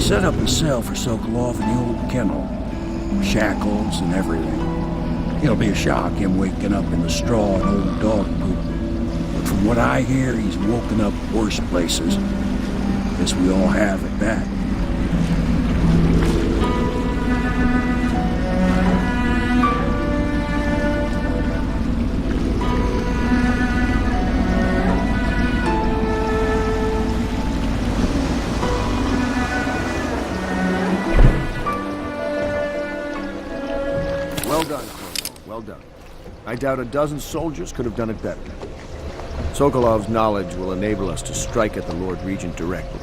set up a cell for Sokolov in the old kennel. Shackles and everything. It'll be a shock, him waking up in the straw and old dog poop. But from what I hear, he's woken up worse places. Guess we all have at that. Well done, Corvo. Well done. I doubt a dozen soldiers could have done it better. Sokolov's knowledge will enable us to strike at the Lord Regent directly,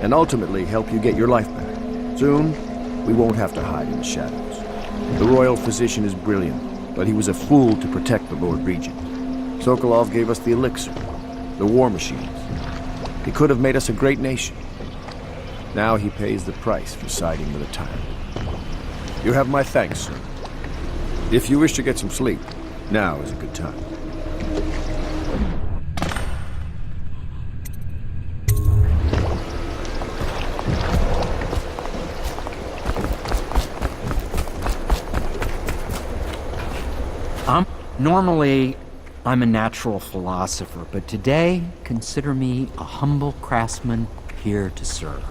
and ultimately help you get your life back. Soon, we won't have to hide in the shadows. The royal physician is brilliant, but he was a fool to protect the Lord Regent. Sokolov gave us the elixir, the war machines. He could have made us a great nation. Now he pays the price for siding with a tyrant. You have my thanks, sir. If you wish to get some sleep, now is a good time. Normally, I'm a natural philosopher, but today, consider me a humble craftsman here to serve.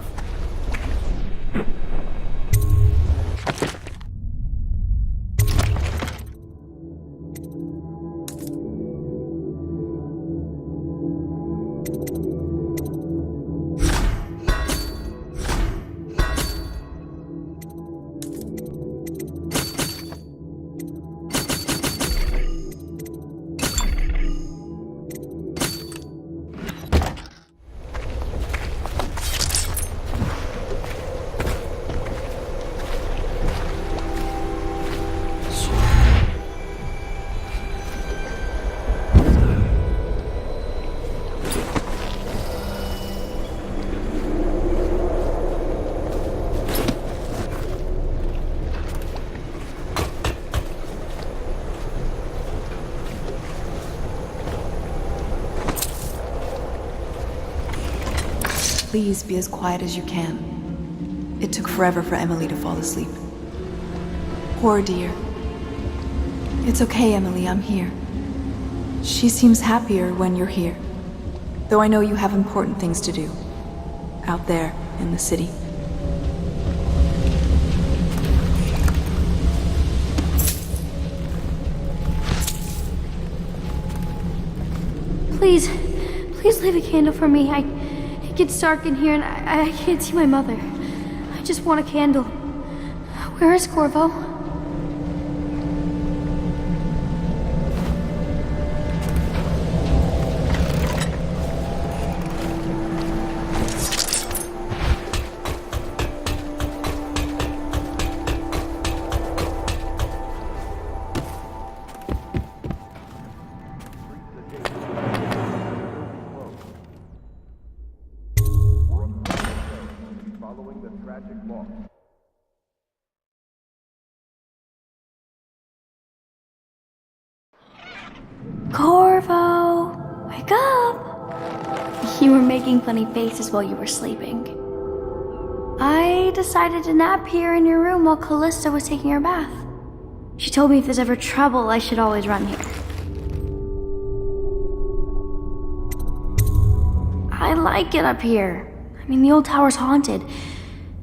Please be as quiet as you can. It took forever for Emily to fall asleep. Poor dear. It's okay, Emily, I'm here. She seems happier when you're here. Though I know you have important things to do. Out there, in the city. Please leave a candle for me. It gets dark in here and I can't see my mother. I just want a candle. Where is Corvo? Corvo! Wake up! You were making funny faces while you were sleeping. I decided to nap here in your room while Callista was taking her bath. She told me if there's ever trouble, I should always run here. I like it up here. I mean, the old tower's haunted.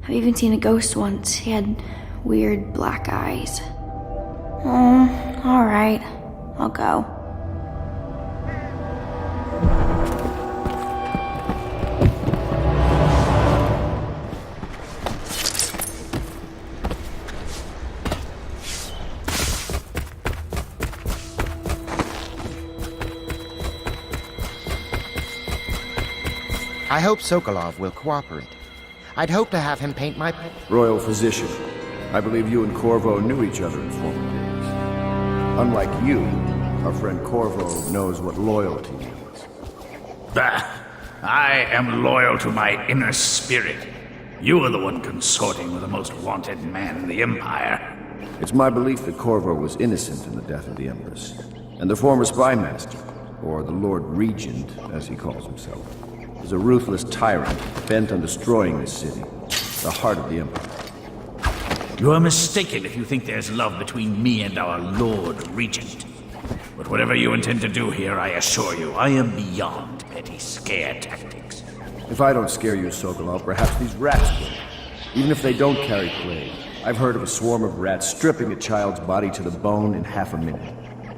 I've even seen a ghost once. He had weird black eyes. Alright. I'll go. I hope Sokolov will cooperate. I'd hope to have him paint my... Royal physician, I believe you and Corvo knew each other in former days. Unlike you, our friend Corvo knows what loyalty means. Bah! I am loyal to my inner spirit. You are the one consorting with the most wanted man in the Empire. It's my belief that Corvo was innocent in the death of the Empress, and the former spy master, or the Lord Regent, as he calls himself, is a ruthless tyrant bent on destroying this city. the heart of the Empire. You are mistaken if you think there's love between me and our Lord Regent. But whatever you intend to do here, I assure you, I am beyond petty scare tactics. If I don't scare you, Sokolov, perhaps these rats will. Even if they don't carry plague. I've heard of a swarm of rats stripping a child's body to the bone in half a minute.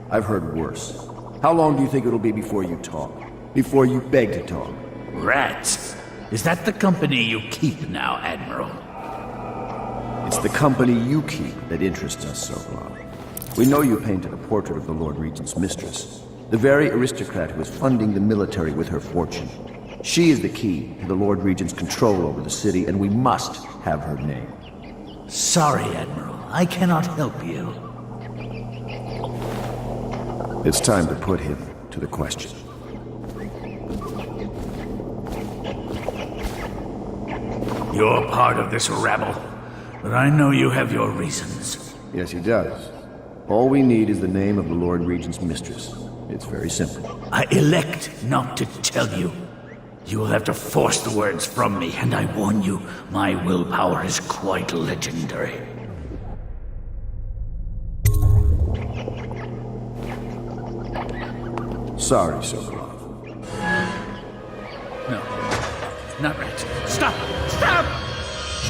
I've heard worse. How long do you think it'll be before you talk? Before you beg to talk? Rats? Is that the company you keep now, Admiral? It's the company you keep that interests us, Sokolov. We know you painted a portrait of the Lord Regent's mistress, the very aristocrat who is funding the military with her fortune. She is the key to the Lord Regent's control over the city, and we must have her name. Sorry, Admiral. I cannot help you. It's time to put him to the question. You're part of this rabble, but I know you have your reasons. Yes, he does. All we need is the name of the Lord Regent's mistress. It's very simple. I elect not to tell you. You will have to force the words from me, and I warn you, my willpower is quite legendary. Sorry, Sokolov. No, not rats. Stop! Stop!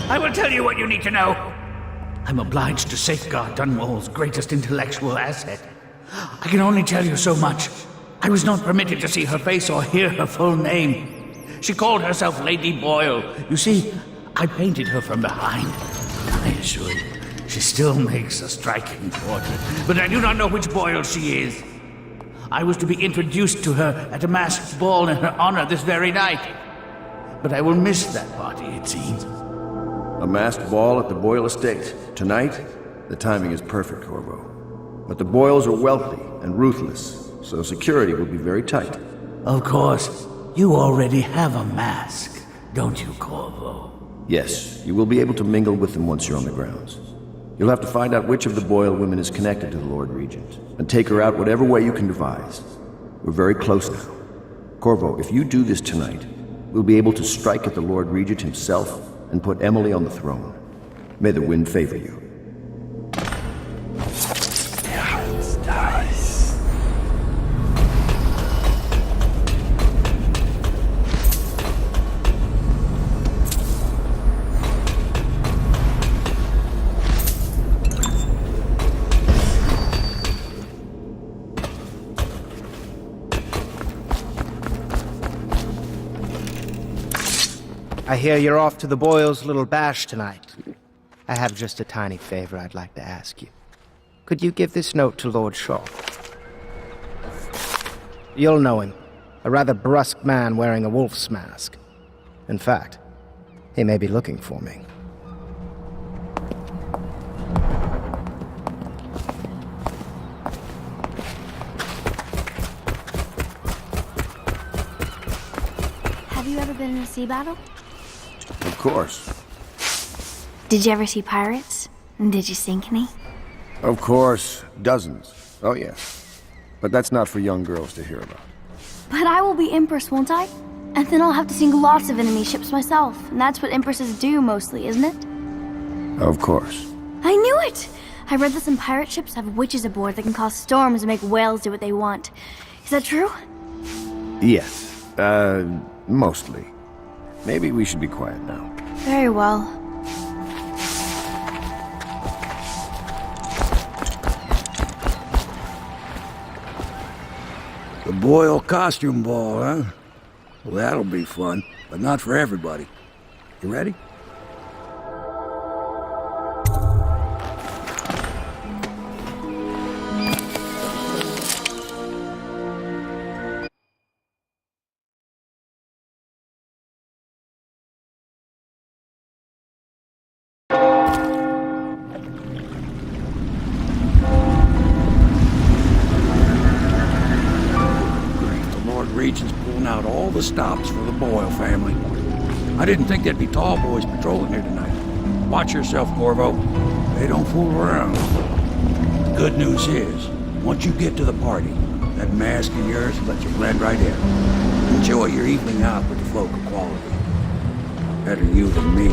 I will tell you what you need to know. I'm obliged to safeguard Dunwall's greatest intellectual asset. I can only tell you so much. I was not permitted to see her face or hear her full name. She called herself Lady Boyle. You see, I painted her from behind. I assure you, she still makes a striking portrait, but I do not know which Boyle she is. I was to be introduced to her at a masked ball in her honor this very night. But I will miss that party, it seems. A masked ball at the Boyle estate. Tonight? The timing is perfect, Corvo. But the Boyles are wealthy and ruthless, so security will be very tight. Of course. You already have a mask, don't you, Corvo? Yes, you will be able to mingle with them once you're on the grounds. You'll have to find out which of the Boyle women is connected to the Lord Regent, and take her out whatever way you can devise. We're very close now. Corvo, if you do this tonight, we'll be able to strike at the Lord Regent himself and put Emily on the throne. May the wind favor you. I hear you're off to the Boyles' little bash tonight. I have just a tiny favor I'd like to ask you. Could you give this note to Lord Shaw? You'll know him. A rather brusque man wearing a wolf's mask. In fact, he may be looking for me. Have you ever been in a sea battle? Of course. Did you ever see pirates? And did you sink any? Of course. Dozens. Oh, yes. But that's not for young girls to hear about. But I will be Empress, won't I? And then I'll have to sink lots of enemy ships myself. And that's what Empresses do mostly, isn't it? Of course. I knew it! I read that some pirate ships have witches aboard that can cause storms and make whales do what they want. Is that true? Yes. Mostly. Maybe we should be quiet now. Very well. The Boyle costume ball, huh? Well, that'll be fun, but not for everybody. You ready? Regent's pulling out all the stops for the Boyle family. I didn't think there'd be tall boys patrolling here tonight. Watch yourself, Corvo. They don't fool around. The good news is, once you get to the party, that mask of yours lets you blend right in. Enjoy your evening out with the folk of quality. Better you than me.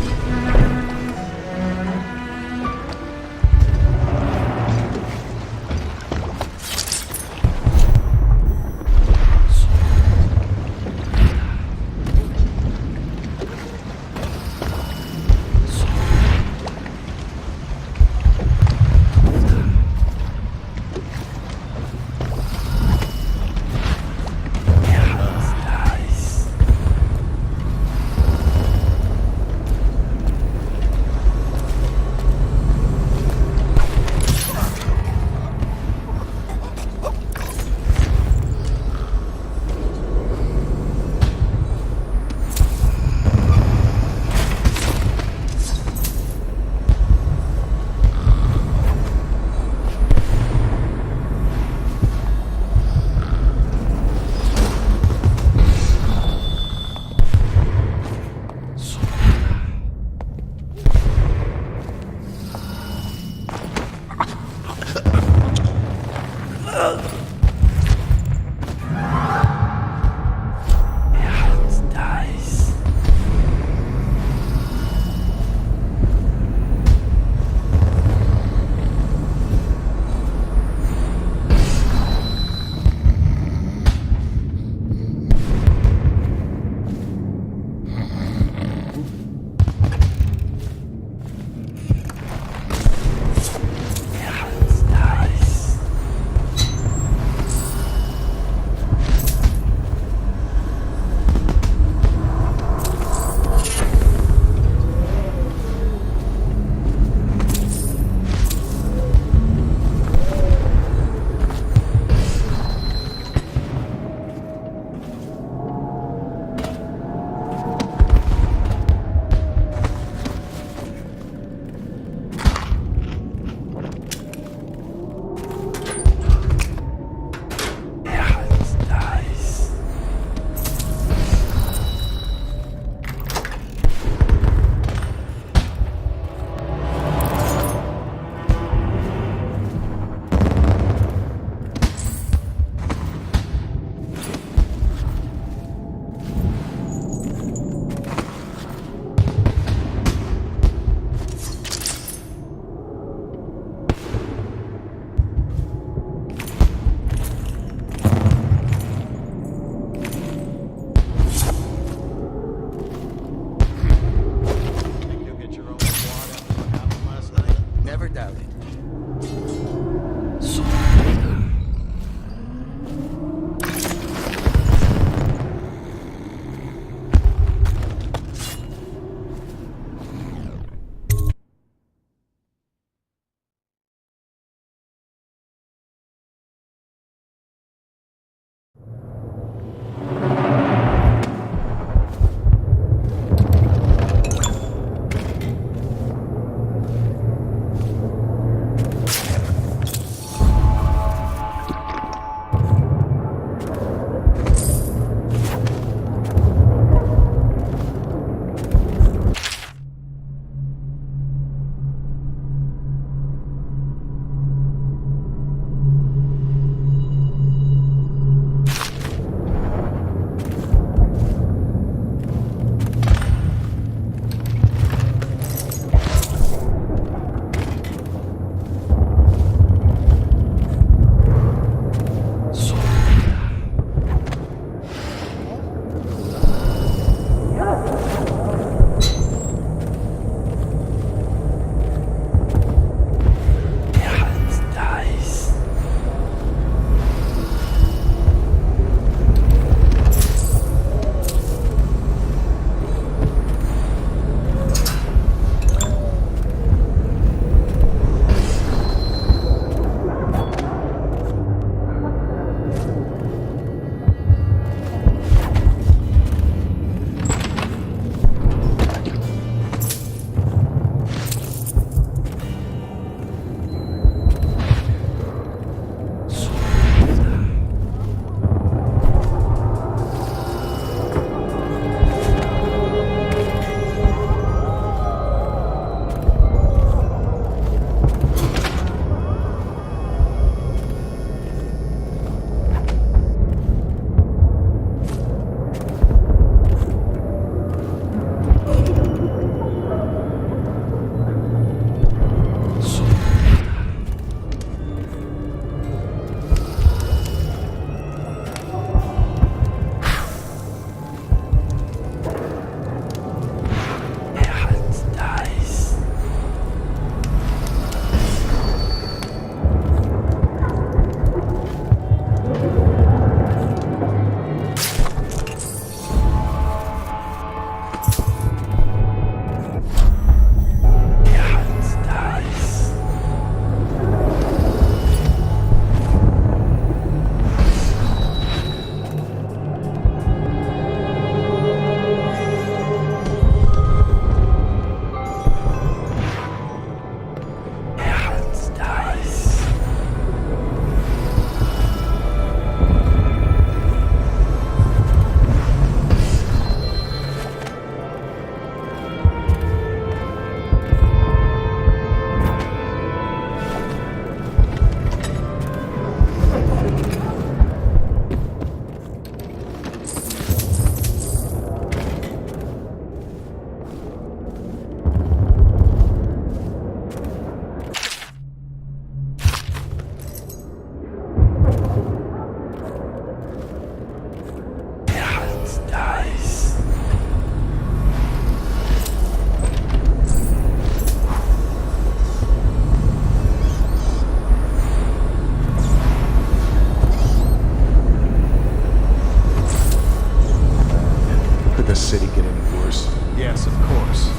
city get any worse? Yes, of course.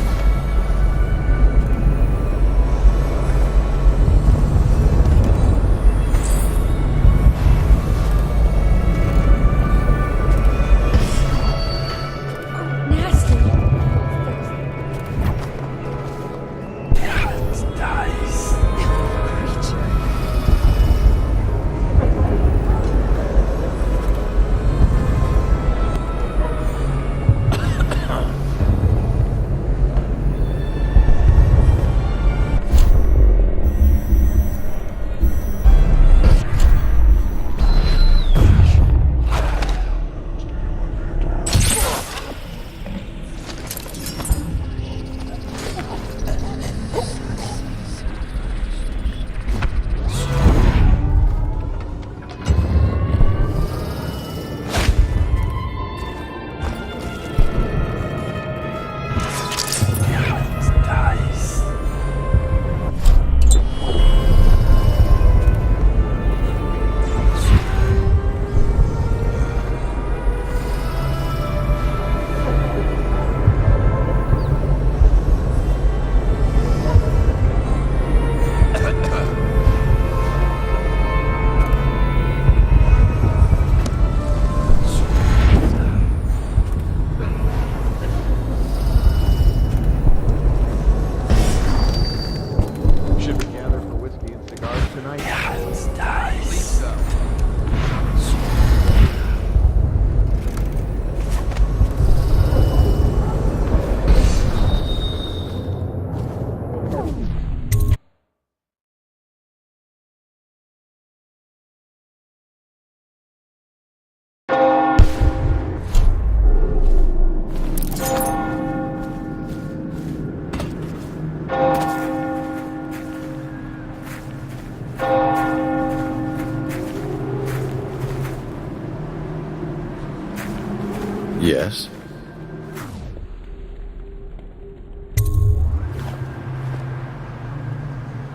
Yes?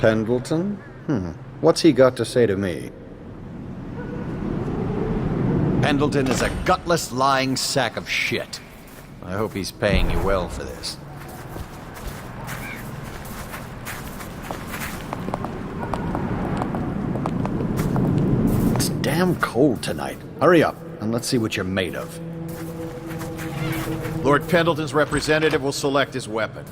Pendleton? What's he got to say to me? Pendleton is a gutless, lying sack of shit. I hope he's paying you well for this. It's damn cold tonight. Hurry up, and let's see what you're made of. Lord Pendleton's representative will select his weapon.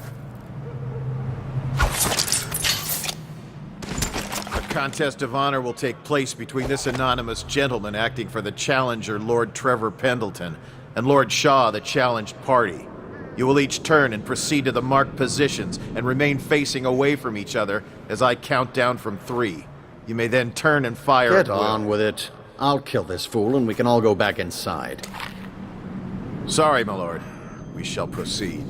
A contest of honor will take place between this anonymous gentleman acting for the challenger, Lord Trevor Pendleton, and Lord Shaw, the challenged party. You will each turn and proceed to the marked positions and remain facing away from each other as I count down from 3. You may then turn and fire at will. Get on with it. I'll kill this fool and we can all go back inside. Sorry, my lord. We shall proceed.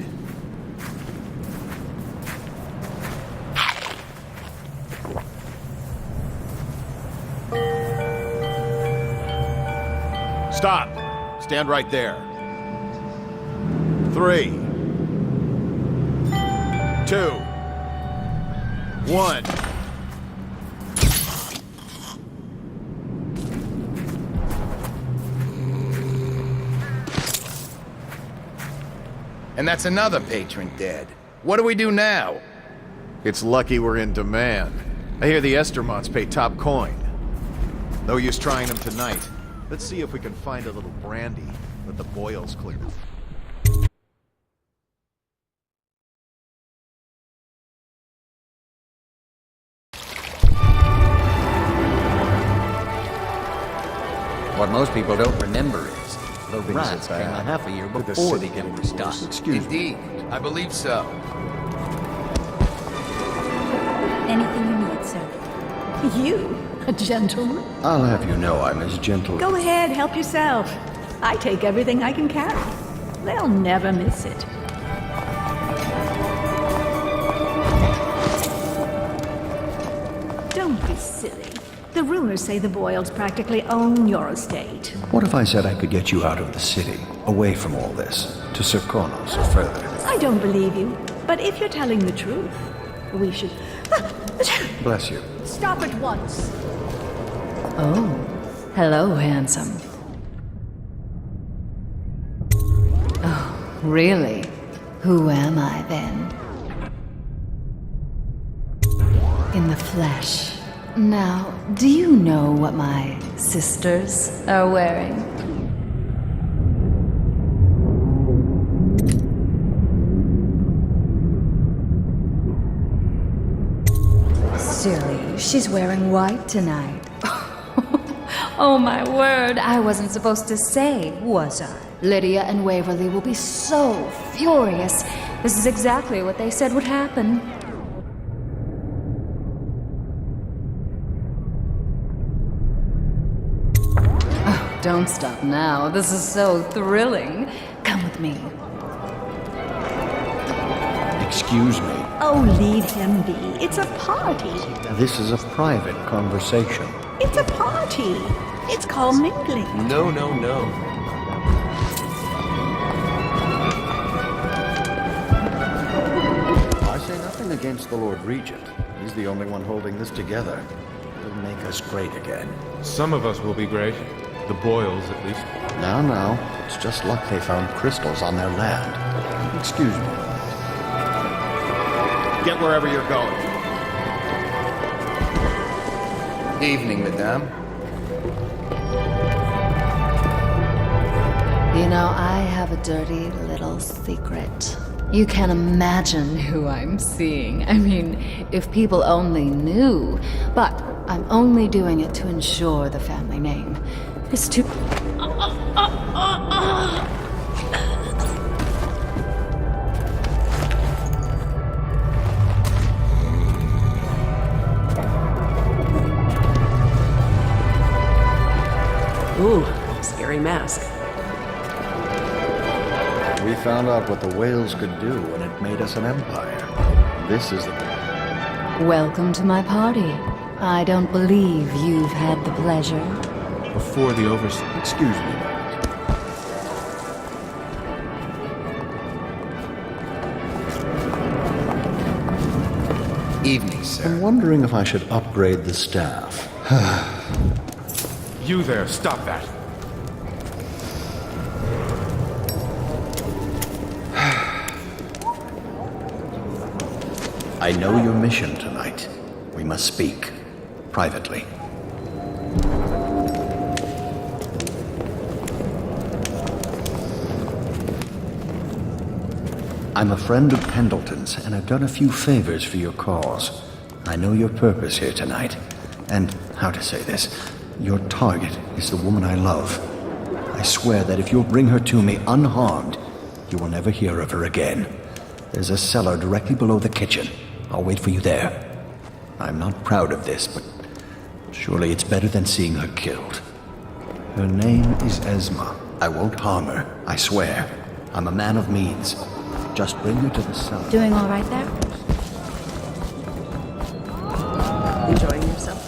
Stop! Stand right there. 3, 2, 1. And that's another patron dead. What do we do now? It's lucky we're in demand. I hear the Estermonts pay top coin. No use trying them tonight. Let's see if we can find a little brandy. Let the boils clear. What most people don't remember is the rats came a half a year before the game was done. Indeed, I believe so. Anything you need, sir. You? A gentleman? I'll have you know I'm as gentle. Go ahead, help yourself. I take everything I can carry. They'll never miss it. Don't be silly. The rumors say the Boyles practically own your estate. What if I said I could get you out of the city, away from all this, to Serkonos or further? I don't believe you, but if you're telling the truth, we should... Bless you. Stop at once. Oh, hello, handsome. Oh, Really? Who am I then? In the flesh. Now, do you know what my sisters are wearing? Silly, she's wearing white tonight. Oh my word, I wasn't supposed to say, was I? Lydia and Waverly will be so furious. This is exactly what they said would happen. Oh, don't stop now. This is so thrilling. Come with me. Excuse me. Oh, leave him be. It's a party. This is a private conversation. It's a party. It's called mingling. No, no, no. I say nothing against the Lord Regent. He's the only one holding this together. He'll make us great again. Some of us will be great. The Boyles, at least. Now. It's just luck they found crystals on their land. Excuse me. Get wherever you're going. Evening, madame. You know, I have a dirty little secret. You can't imagine who I'm seeing. I mean, if people only knew. But I'm only doing it to ensure the family name is too... Ooh, scary mask. We found out what the whales could do, and it made us an empire. This is the... Welcome to my party. I don't believe you've had the pleasure. Before the overseas... Excuse me. Evening, sir. I'm wondering if I should upgrade the staff. You there, stop that. I know your mission tonight. We must speak. Privately. I'm a friend of Pendleton's, and I've done a few favors for your cause. I know your purpose here tonight. And, how to say this, your target is the woman I love. I swear that if you'll bring her to me unharmed, you will never hear of her again. There's a cellar directly below the kitchen. I'll wait for you there. I'm not proud of this, but surely it's better than seeing her killed. Her name is Esma. I won't harm her, I swear. I'm a man of means. Just bring her to the cellar. Doing all right there? Enjoying yourself?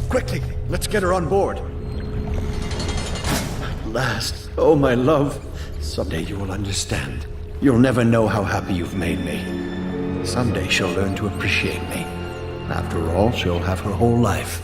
Quickly, let's get her on board. At last, oh my love. Someday you will understand. You'll never know how happy you've made me. Someday she'll learn to appreciate me. After all, she'll have her whole life.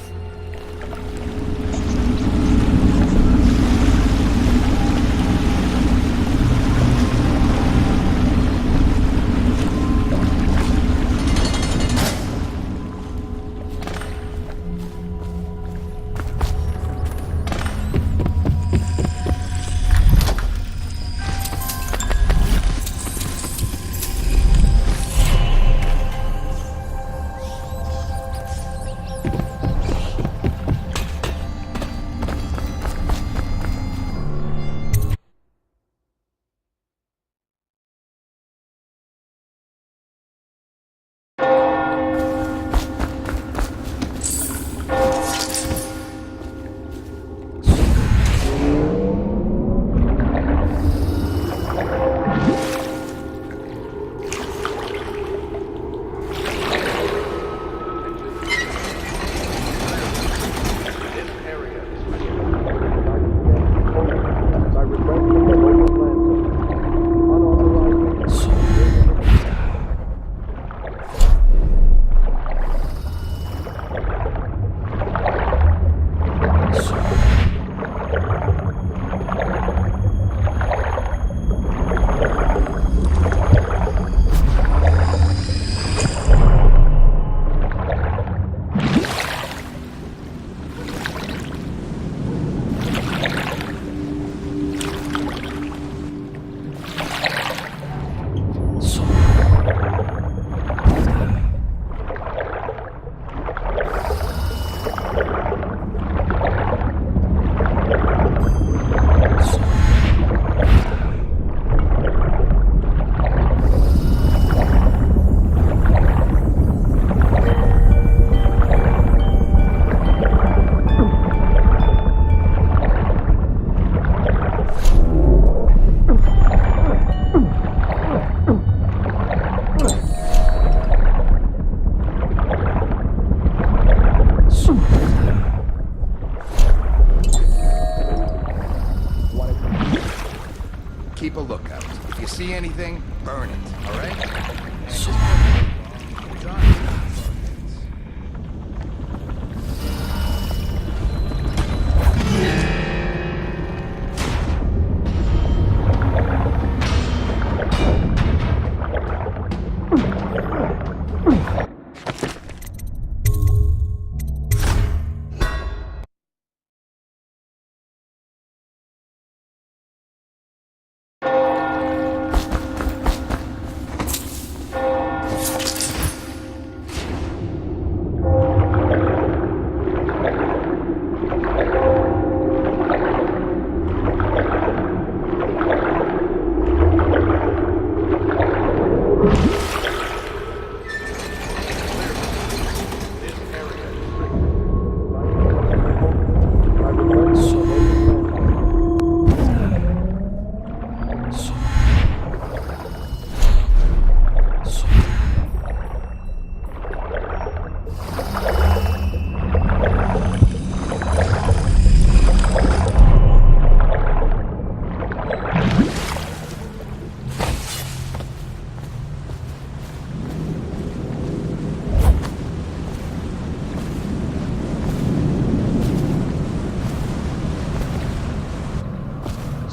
keep a lookout. If you see anything, burn it, all right?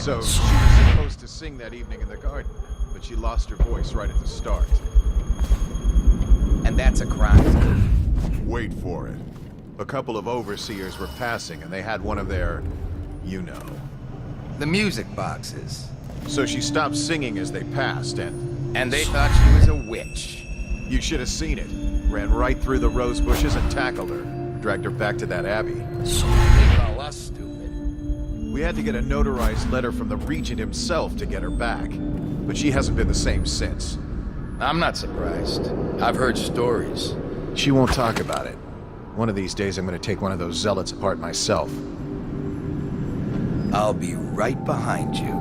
So, she was supposed to sing that evening in the garden, but she lost her voice right at the start. And that's a crime. Wait for it. A couple of overseers were passing, and they had one of their, you know. The music boxes. So she stopped singing as they passed, and... And they thought she was a witch. You should have seen it. Ran right through the rose bushes and tackled her. Dragged her back to that abbey. They call us stupid. We had to get a notarized letter from the regent himself to get her back. But she hasn't been the same since. I'm not surprised. I've heard stories. She won't talk about it. One of these days I'm gonna take one of those zealots apart myself. I'll be right behind you.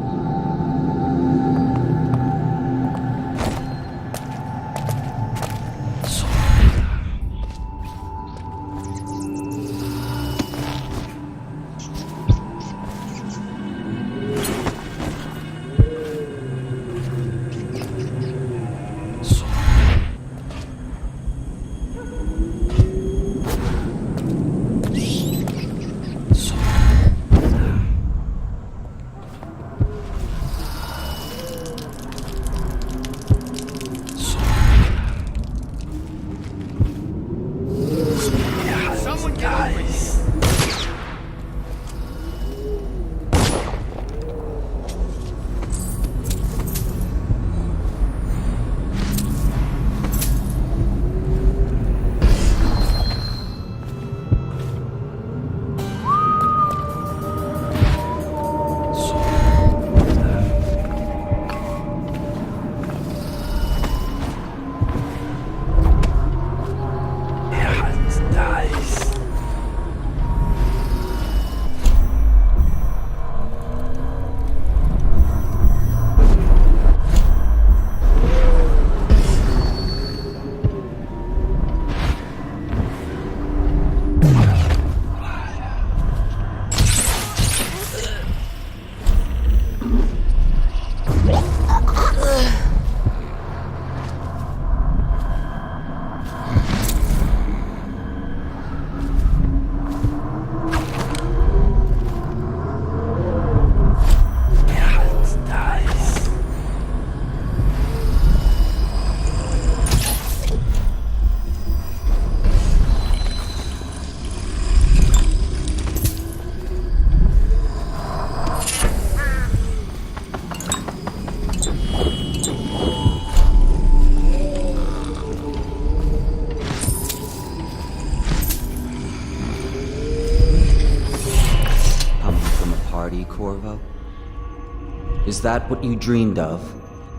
Is that what you dreamed of?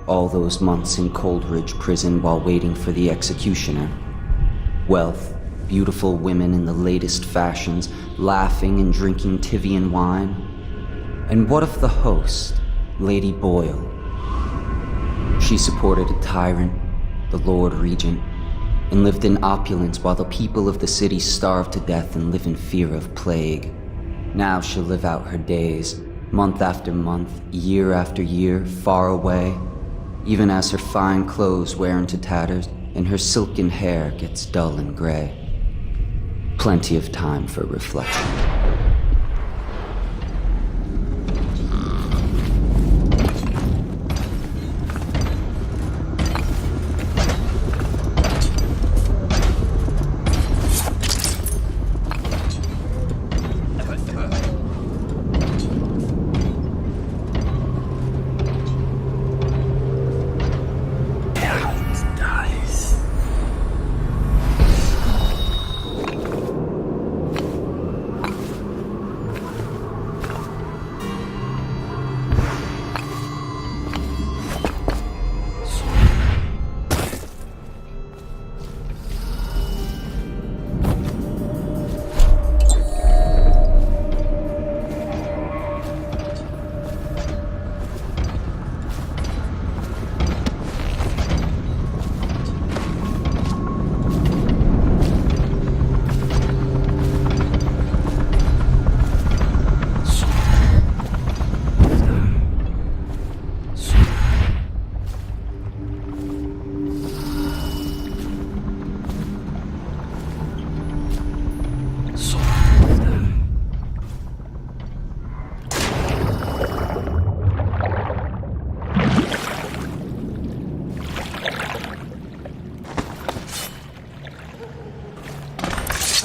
All those months in Coldridge prison while waiting for the executioner? Wealth, beautiful women in the latest fashions, laughing and drinking Tivian wine? And what of the host, Lady Boyle? She supported a tyrant, the Lord Regent, and lived in opulence while the people of the city starved to death and live in fear of plague. Now she'll live out her days, Month after month, year after year, far away, even as her fine clothes wear into tatters and her silken hair gets dull and gray. Plenty of time for reflection.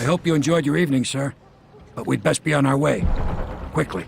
I hope you enjoyed your evening, sir. But we'd best be on our way. Quickly.